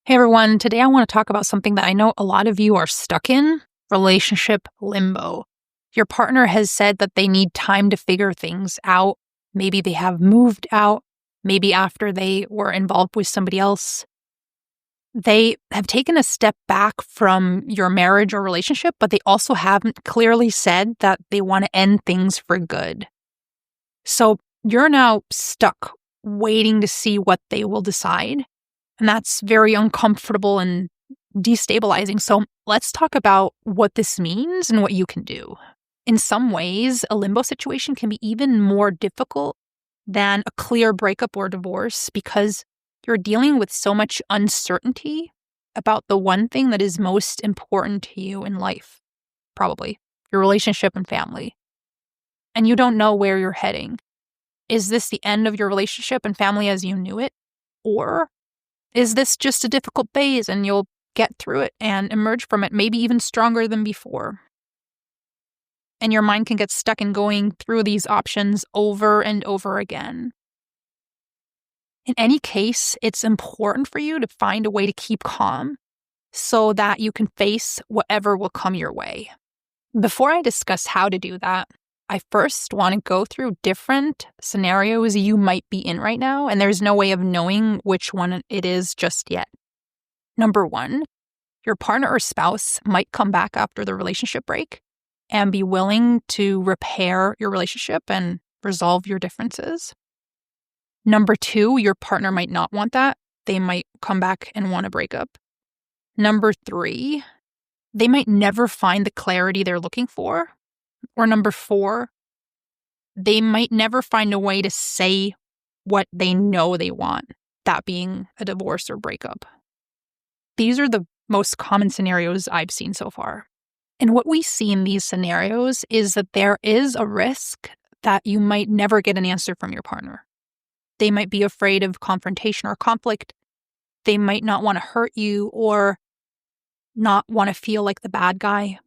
Hey everyone, today I want to talk about something that I know a lot of you are stuck in: relationship limbo. Your partner has said that they need time to figure things out. Maybe they have moved out. Maybe after they were involved with somebody else, they have taken a step back from your marriage or relationship, but they also haven't clearly said that they want to end things for good. So you're now stuck waiting to see what they will decide. And that's very uncomfortable and destabilizing. So let's talk about what this means and what you can do. In some ways, a limbo situation can be even more difficult than a clear breakup or divorce because you're dealing with so much uncertainty about the one thing that is most important to you in life, probably your relationship and family. And you don't know where you're heading. Is this the end of your relationship and family as you knew it? Or is this just a difficult phase and you'll get through it and emerge from it maybe even stronger than before? And your mind can get stuck in going through these options over and over again. In any case, it's important for you to find a way to keep calm so that you can face whatever will come your way. Before I discuss how to do that, I first want to go through different scenarios you might be in right now, and there's no way of knowing which one it is just yet. Number one, your partner or spouse might come back after the relationship break and be willing to repair your relationship and resolve your differences. Number two, your partner might not want that. They might come back and want to break up. Number three, they might never find the clarity they're looking for. Or number four, they might never find a way to say what they know they want, that being a divorce or breakup. These are the most common scenarios I've seen so far. And what we see in these scenarios is that there is a risk that you might never get an answer from your partner. They might be afraid of confrontation or conflict. They might not want to hurt you or not want to feel like the bad guy.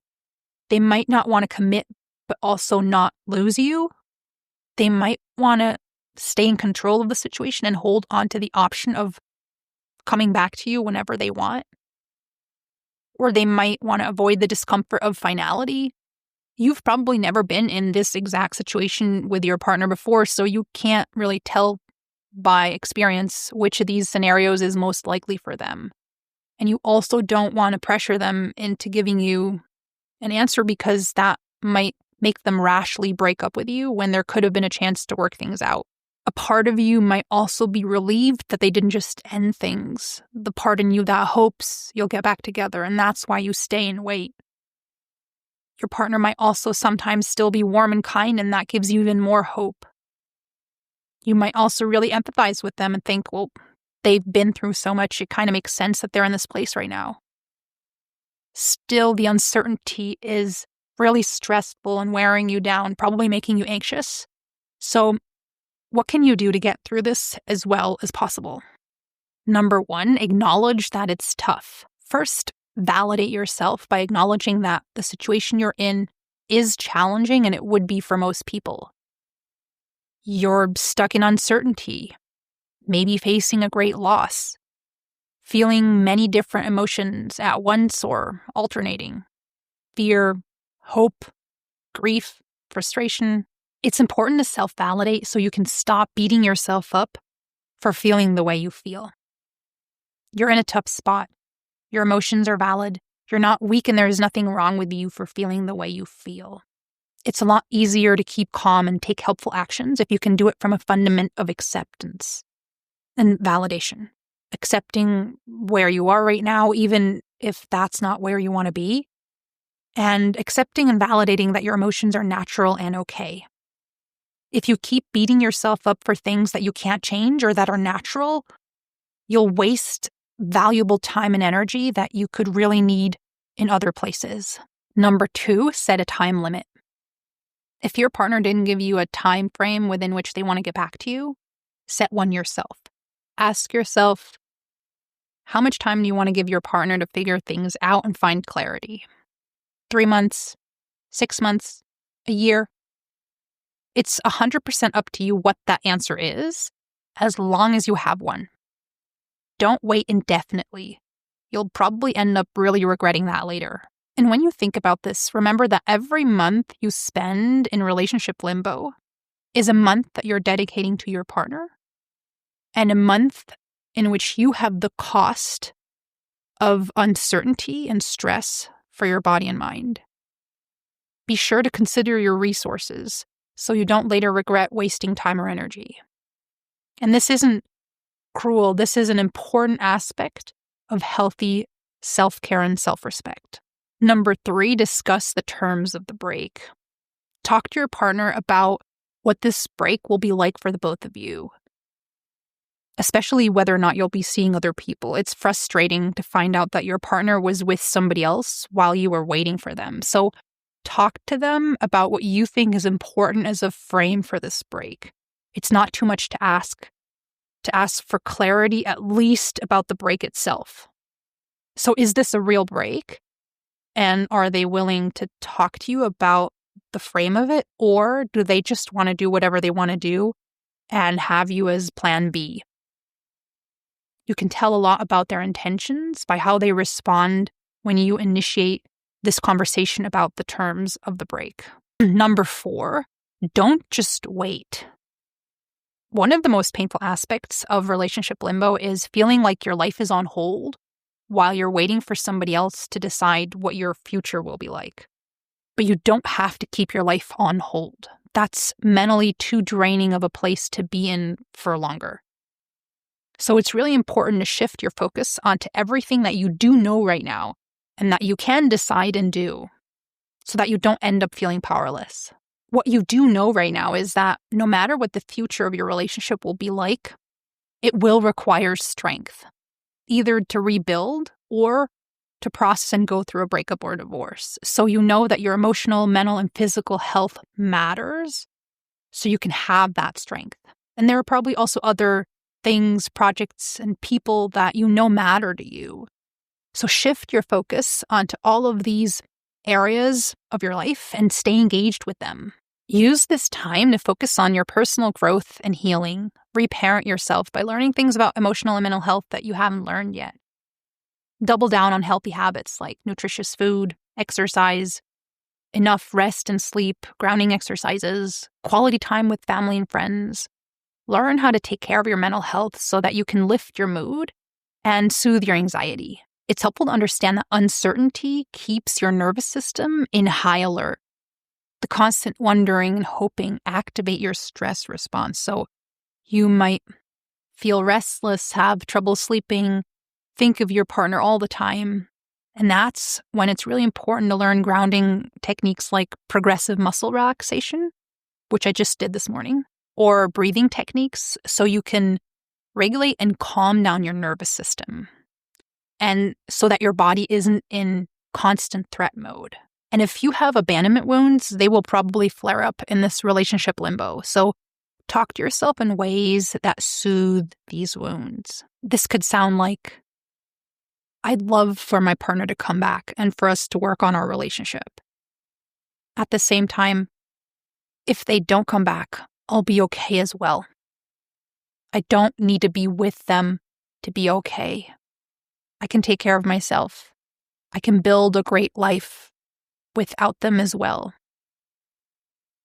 They might not want to commit but also not lose you. They might want to stay in control of the situation and hold on to the option of coming back to you whenever they want. Or they might want to avoid the discomfort of finality. You've probably never been in this exact situation with your partner before, so you can't really tell by experience which of these scenarios is most likely for them. And you also don't want to pressure them into giving you an answer because that might make them rashly break up with you when there could have been a chance to work things out. A part of you might also be relieved that they didn't just end things. The part in you that hopes you'll get back together, and that's why you stay and wait. Your partner might also sometimes still be warm and kind, and that gives you even more hope. You might also really empathize with them and think, well, they've been through so much, it kind of makes sense that they're in this place right now. Still, the uncertainty is really stressful and wearing you down, probably making you anxious. So what can you do to get through this as well as possible? Number one, acknowledge that it's tough. First, validate yourself by acknowledging that the situation you're in is challenging and it would be for most people. You're stuck in uncertainty, maybe facing a great loss, feeling many different emotions at once or alternating. Fear, hope, grief, frustration. It's important to self-validate so you can stop beating yourself up for feeling the way you feel. You're in a tough spot. Your emotions are valid. You're not weak and there is nothing wrong with you for feeling the way you feel. It's a lot easier to keep calm and take helpful actions if you can do it from a fundament of acceptance and validation. Accepting where you are right now, even if that's not where you want to be. And accepting and validating that your emotions are natural and okay. If you keep beating yourself up for things that you can't change or that are natural, you'll waste valuable time and energy that you could really need in other places. Number two, set a time limit. If your partner didn't give you a time frame within which they want to get back to you, set one yourself. Ask yourself, how much time do you want to give your partner to figure things out and find clarity? 3 months, 6 months, a year. It's 100% up to you what that answer is, as long as you have one. Don't wait indefinitely. you'll probably end up really regretting that later. And when you think about this, remember that every month you spend in relationship limbo is a month that you're dedicating to your partner, and a month in which you have the cost of uncertainty and stress for your body and mind. Be sure to consider your resources so you don't later regret wasting time or energy. And this isn't cruel. This is an important aspect of healthy self-care and self-respect. Number 3, discuss the terms of the break. Talk to your partner about what this break will be like for the both of you, especially whether or not you'll be seeing other people. It's frustrating to find out that your partner was with somebody else while you were waiting for them. So talk to them about what you think is important as a frame for this break. It's not too much to ask for clarity, at least about the break itself. So is this a real break? And are they willing to talk to you about the frame of it? Or do they just want to do whatever they want to do and have you as plan B? You can tell a lot about their intentions by how they respond when you initiate this conversation about the terms of the break. Number 4, don't just wait. One of the most painful aspects of relationship limbo is feeling like your life is on hold while you're waiting for somebody else to decide what your future will be like. But you don't have to keep your life on hold. That's mentally too draining of a place to be in for longer. So it's really important to shift your focus onto everything that you do know right now and that you can decide and do so that you don't end up feeling powerless. What you do know right now is that no matter what the future of your relationship will be like, it will require strength, either to rebuild or to process and go through a breakup or divorce. So you know that your emotional, mental, and physical health matters, so you can have that strength. And there are probably also other things, projects, and people that you know matter to you. So shift your focus onto all of these areas of your life and stay engaged with them. Use this time to focus on your personal growth and healing. Reparent yourself by learning things about emotional and mental health that you haven't learned yet. Double down on healthy habits like nutritious food, exercise, enough rest and sleep, grounding exercises, quality time with family and friends. Learn how to take care of your mental health so that you can lift your mood and soothe your anxiety. It's helpful to understand that uncertainty keeps your nervous system in high alert. The constant wondering and hoping activate your stress response. So you might feel restless, have trouble sleeping, think of your partner all the time. And that's when it's really important to learn grounding techniques like progressive muscle relaxation, which I just did this morning, or breathing techniques so you can regulate and calm down your nervous system. And so that your body isn't in constant threat mode. And if you have abandonment wounds, they will probably flare up in this relationship limbo. So talk to yourself in ways that soothe these wounds. This could sound like, I'd love for my partner to come back and for us to work on our relationship. At the same time, if they don't come back, I'll be okay as well. I don't need to be with them to be okay. I can take care of myself. I can build a great life without them as well.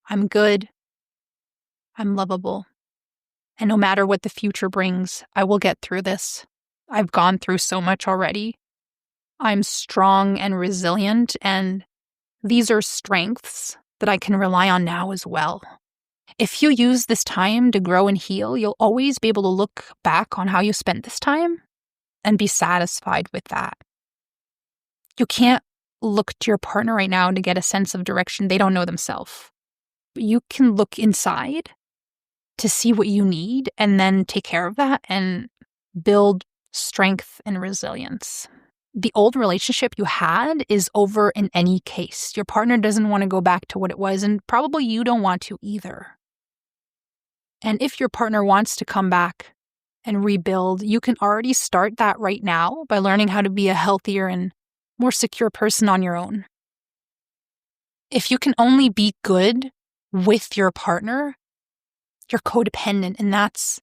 I'm good. I'm lovable. And no matter what the future brings, I will get through this. I've gone through so much already. I'm strong and resilient, and these are strengths that I can rely on now as well. If you use this time to grow and heal, you'll always be able to look back on how you spent this time and be satisfied with that. You can't look to your partner right now to get a sense of direction. They don't know themselves. But you can look inside to see what you need and then take care of that and build strength and resilience. The old relationship you had is over in any case. Your partner doesn't want to go back to what it was, and probably you don't want to either. And if your partner wants to come back and rebuild, you can already start that right now by learning how to be a healthier and more secure person on your own. If you can only be good with your partner, you're codependent, and that's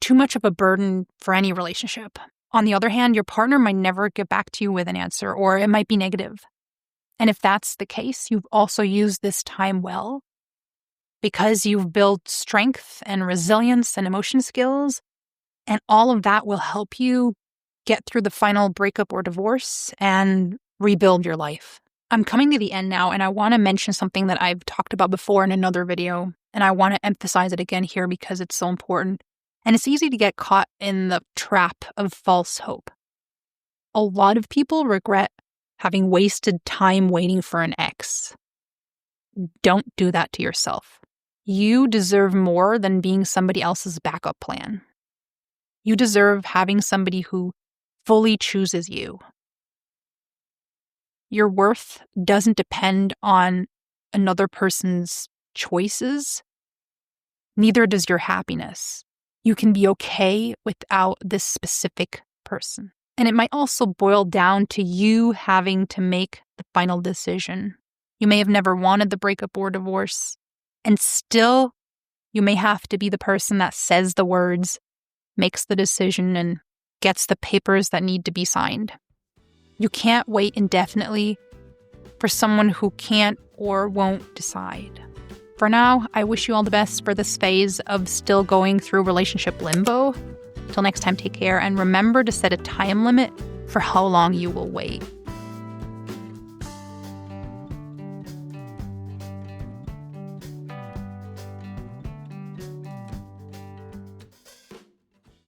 too much of a burden for any relationship. On the other hand, your partner might never get back to you with an answer, or it might be negative. And if that's the case, you've also used this time well because you've built strength and resilience and emotion skills, and all of that will help you get through the final breakup or divorce and rebuild your life. I'm coming to the end now, and I want to mention something that I've talked about before in another video, and I want to emphasize it again here because it's so important. And it's easy to get caught in the trap of false hope. A lot of people regret having wasted time waiting for an ex. Don't do that to yourself. You deserve more than being somebody else's backup plan. You deserve having somebody who fully chooses you. Your worth doesn't depend on another person's choices. Neither does your happiness. You can be okay without this specific person. And it might also boil down to you having to make the final decision. You may have never wanted the breakup or divorce, and still you may have to be the person that says the words, makes the decision, and gets the papers that need to be signed. You can't wait indefinitely for someone who can't or won't decide. For now, I wish you all the best for this phase of still going through relationship limbo. Till next time, take care, and remember to set a time limit for how long you will wait.